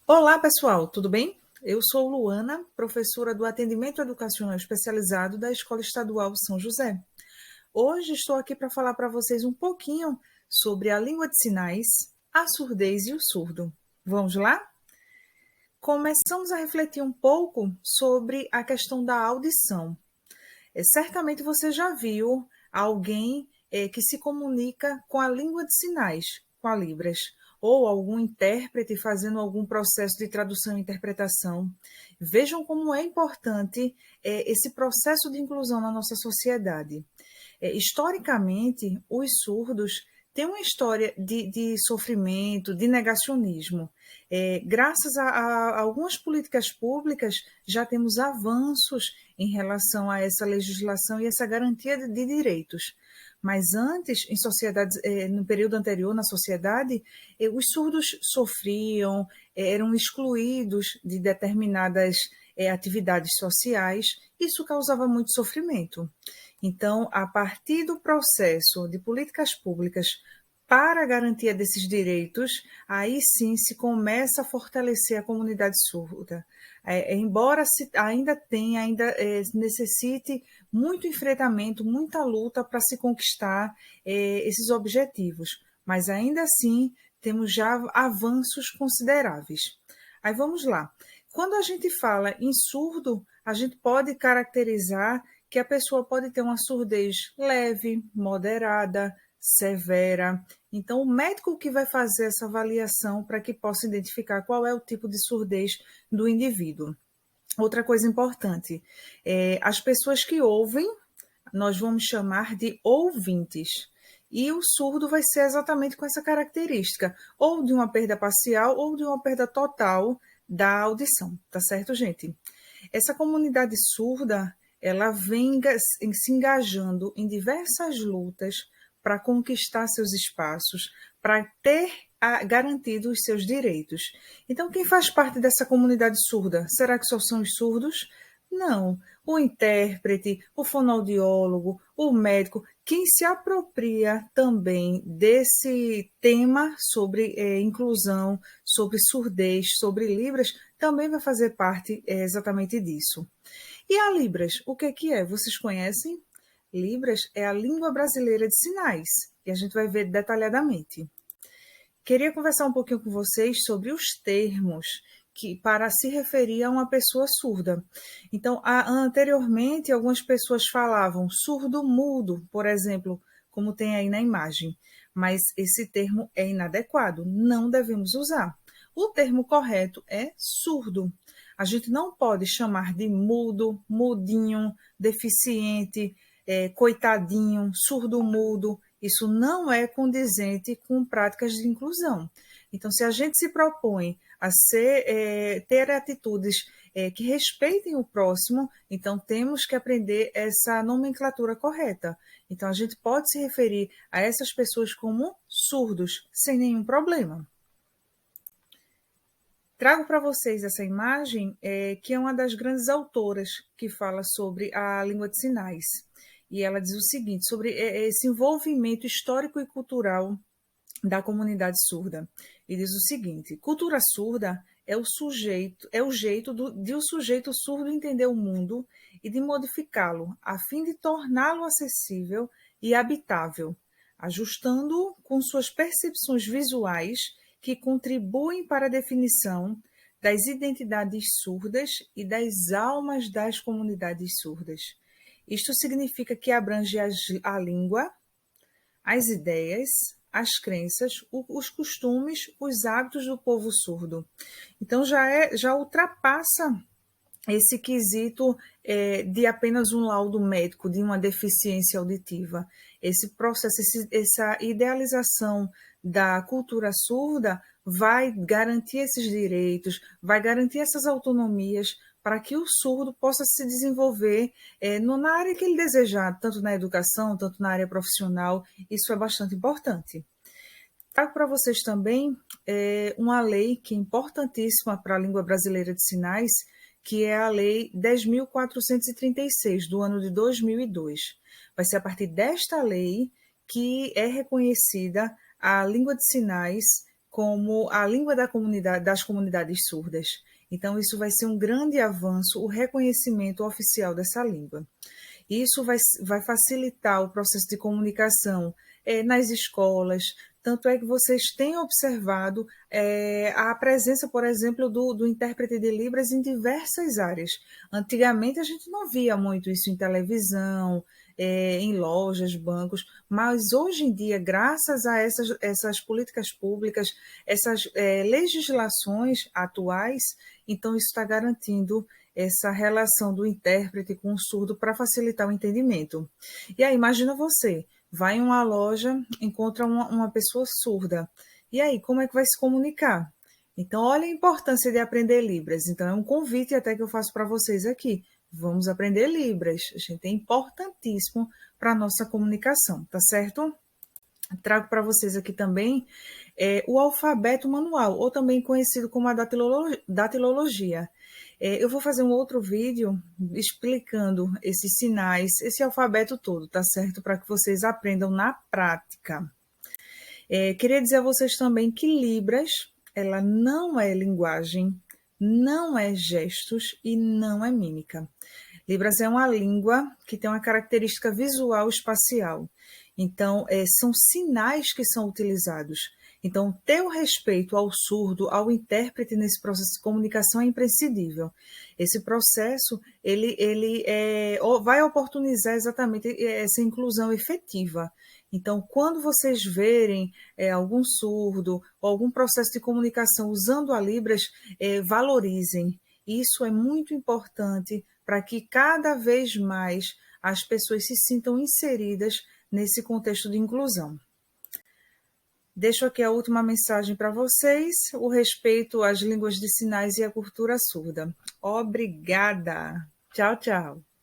Olá, pessoal, tudo bem? Eu sou Luana, professora do Atendimento Educacional Especializado da Escola Estadual São José. Hoje estou aqui para falar para vocês um pouquinho sobre a língua de sinais, a surdez e o surdo. Vamos lá? Começamos a refletir um pouco sobre a questão da audição. Certamente você já viu alguém que se comunica com a língua de sinais, com a Libras, ou algum intérprete fazendo algum processo de tradução e interpretação. Vejam como é importante esse processo de inclusão na nossa sociedade. Historicamente, os surdos têm uma história de sofrimento, de negacionismo. Graças a algumas políticas públicas, já temos avanços em relação a essa legislação e essa garantia de direitos. Mas antes, em sociedades, no período anterior na sociedade, os surdos sofriam, eram excluídos de determinadas atividades sociais. Isso causava muito sofrimento. Então, a partir do processo de políticas públicas para a garantia desses direitos, aí sim se começa a fortalecer a comunidade surda. Embora ainda tenha, necessite muito enfrentamento, muita luta para se conquistar esses objetivos, mas ainda assim temos já avanços consideráveis. Aí vamos lá. Quando a gente fala em surdo, a gente pode caracterizar que a pessoa pode ter uma surdez leve, moderada, severa. Então, o médico que vai fazer essa avaliação para que possa identificar qual é o tipo de surdez do indivíduo. Outra coisa importante, as pessoas que ouvem, nós vamos chamar de ouvintes. E o surdo vai ser exatamente com essa característica, ou de uma perda parcial ou de uma perda total da audição, tá certo, gente? Essa comunidade surda, ela vem se engajando em diversas lutas para conquistar seus espaços, para ter garantido os seus direitos. Então, quem faz parte dessa comunidade surda? Será que só são os surdos? Não. O intérprete, o fonoaudiólogo, o médico, quem se apropria também desse tema sobre inclusão, sobre surdez, sobre Libras, também vai fazer parte exatamente disso. E a Libras, o que é? Vocês conhecem? Libras é a língua brasileira de sinais, e a gente vai ver detalhadamente. Queria conversar um pouquinho com vocês sobre os termos que para se referir a uma pessoa surda. Então, anteriormente, algumas pessoas falavam surdo-mudo, por exemplo, como tem aí na imagem, mas esse termo é inadequado, não devemos usar. O termo correto é surdo. A gente não pode chamar de mudo, mudinho, deficiente, coitadinho, surdo-mudo. Isso não é condizente com práticas de inclusão. Então, se a gente se propõe a ter atitudes que respeitem o próximo, então temos que aprender essa nomenclatura correta. Então, a gente pode se referir a essas pessoas como surdos, sem nenhum problema. Trago para vocês essa imagem, que é uma das grandes autoras que fala sobre a língua de sinais. E ela diz o seguinte, sobre esse envolvimento histórico e cultural da comunidade surda. E diz o seguinte: cultura surda é o jeito de o sujeito surdo entender o mundo e de modificá-lo, a fim de torná-lo acessível e habitável, ajustando-o com suas percepções visuais que contribuem para a definição das identidades surdas e das almas das comunidades surdas. Isto significa que abrange a língua, as ideias, as crenças, os costumes, os hábitos do povo surdo. Então já ultrapassa esse quesito de apenas um laudo médico de uma deficiência auditiva. Esse processo, essa idealização da cultura surda vai garantir esses direitos, vai garantir essas autonomias para que o surdo possa se desenvolver na área que ele desejar, tanto na educação, tanto na área profissional. Isso é bastante importante. Trago para vocês também uma lei que é importantíssima para a língua brasileira de sinais, que é a Lei 10.436, do ano de 2002. Vai ser a partir desta lei que é reconhecida a língua de sinais como a língua da das comunidades surdas. Então, isso vai ser um grande avanço, o reconhecimento oficial dessa língua. Isso vai facilitar o processo de comunicação nas escolas. Tanto é que vocês têm observado a presença, por exemplo, do intérprete de Libras em diversas áreas. Antigamente a gente não via muito isso em televisão, em lojas, bancos, mas hoje em dia, graças a essas políticas públicas, essas legislações atuais, então isso está garantindo essa relação do intérprete com o surdo para facilitar o entendimento. E aí, imagina você, vai em uma loja, encontra uma pessoa surda. E aí, como é que vai se comunicar? Então, olha a importância de aprender Libras. Então, é um convite até que eu faço para vocês aqui. Vamos aprender Libras. A gente é importantíssimo para a nossa comunicação, tá certo? Trago para vocês aqui também o alfabeto manual, ou também conhecido como a datilologia. Eu vou fazer um outro vídeo explicando esses sinais, esse alfabeto todo, tá certo? Para que vocês aprendam na prática. Queria dizer a vocês também que Libras, ela não é linguagem, não é gestos e não é mímica. Libras é uma língua que tem uma característica visual espacial. Então, são sinais que são utilizados. Então, ter o respeito ao surdo, ao intérprete nesse processo de comunicação é imprescindível. Esse processo, ele vai oportunizar exatamente essa inclusão efetiva. Então, quando vocês verem algum surdo ou algum processo de comunicação usando a Libras, valorizem. Isso é muito importante para que cada vez mais as pessoas se sintam inseridas nesse contexto de inclusão. Deixo aqui a última mensagem para vocês, o respeito às línguas de sinais e à cultura surda. Obrigada! Tchau, tchau!